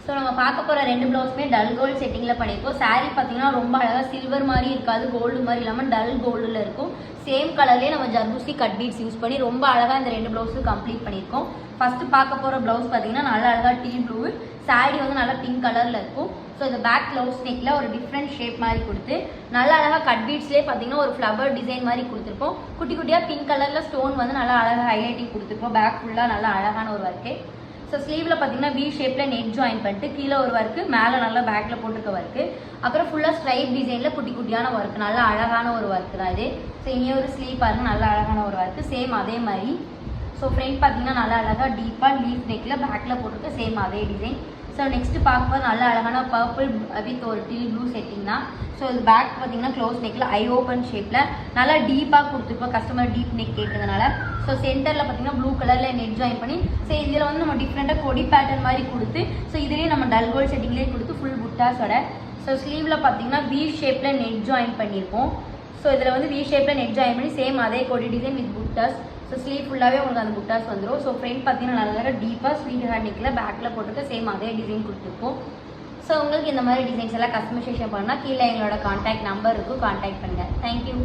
So நம்ம பார்க்க போகிற 2 ப்ளவுஸுமே டல் கோல்டு செட்டிங்கில் பண்ணியிருக்கோம். சாரீ பார்த்தீங்கன்னா ரொம்ப அழகாக சில்வர் மாதிரி இருக்காது, கோல்டு மாதிரி இல்லாமல் டல் கோல்டில் இருக்கும். சேம் கலர்லேயே நம்ம ஜர்தோசி கட் பீட்ஸ் யூஸ் பண்ணி ரொம்ப அழகாக இந்த 2 ப்ளவுஸும் கம்ப்ளீட் பண்ணியிருக்கோம். ஃபஸ்ட்டு பார்க்க போகிற ப்ளவுஸ் பார்த்தீங்கன்னா நல்லா அழகாக டீ ப்ளூ, சாரீ வந்து நல்லா பிங்க் கலரில் இருக்கும். ஸோ இந்த பேக் க்ளவுஸ் நெக்கில் ஒரு டிஃப்ரெண்ட் ஷேப் மாதிரி கொடுத்து நல்லா அழகாக கட் பீட்ஸ்லேயே பார்த்தீங்கன்னா ஒரு ஃப்ளவர் டிசைன் மாதிரி கொடுத்துருப்போம். குட்டி குட்டியாக பிங்க் கலரில் ஸ்டோன் வந்து நல்லா அழகாக ஹைலைட்டிங் கொடுத்துருப்போம். பேக் ஃபுல்லாக நல்லா அழகான ஒரு ஒர்க்கு. ஸோ ஸ்லீவில் பார்த்தீங்கன்னா வி ஷேப்பில் நெட் ஜாயின் பண்ணிட்டு கீழே ஒரு ஒர்க்கு, மேலே நல்லா பேக்கில் போட்டிருக்க ஒர்க்கு, அப்புறம் ஃபுல்லாக ஸ்ட்ரைப் டிசைனில் குட்டி குட்டியான ஒர்க்கு, நல்லா அழகான ஒரு ஒர்க்கு தான் இது. ஸோ இனி ஒரு ஸ்லீவ் பாருங்கள், நல்லா அழகான ஒரு ஒர்க்கு. சேம் அதே மாதிரி. ஸோ ஃப்ரண்ட் பார்த்தீங்கன்னா நல்லா அழகாக டீப்பாக லீஃப் நெக்கில் பேக்கில் போட்டிருக்க சேம் அதே டிசைன். ஸோ நெக்ஸ்ட் பார்க்கும்போது நல்ல அழகான பர்பிள் வித் ஒரு டீல் ப்ளூ செட்டிங் தான். ஸோ இது பேக் பார்த்தீங்கன்னா க்ளோஸ் நெக்கில் ஐ ஓப்பன் ஷேப்பில் நல்லா டீப்பாக கொடுத்துருப்போம், கஸ்டமர் டீப் நெக் கேட்டதுனால. ஸோ சென்டரில் பார்த்தீங்கன்னா ப்ளூ கலரில் நெட் ஜாயின் பண்ணி, ஸோ இதில் வந்து நம்ம டிஃப்ரெண்ட்டாக கொடி பேட்டர்ன் மாதிரி கொடுத்து, ஸோ இதுலேயே நம்ம டல் கோல்டு செட்டிங்லேயே கொடுத்து ஃபுல் புட்டாஸோட. ஸோ ஸ்லீவில் பார்த்தீங்கன்னா வி ஷேப்பில் நெட் ஜாயின் பண்ணியிருக்கோம். ஸோ இதில் வந்து வி ஷேப்பில் நெட் ஜாயின் பண்ணி சேம் அதே கொடி design with buttas. So sleeve ஃபுல்லாகவே உங்களுக்கு அந்த புட்டாஸ் வந்துடும். ஸோ ஃப்ரண்ட் பார்த்தீங்கன்னா நல்லா டீப்பாக ஸ்லீவ் ஹேண்ட் நெக்கில் பேக்கில் போட்டுட்டு சேம் அதே டிசைன் கொடுத்துருப்போம். ஸோ உங்களுக்கு இந்த மாதிரி டிசைன்ஸ் எல்லாம் கஸ்டமைசேஷன் பண்ணால் கீழே எங்களோட கான்டாக்ட் நம்பர் இருக்கும், கான்டாக்ட் பண்ணுங்கள். தேங்க்யூ.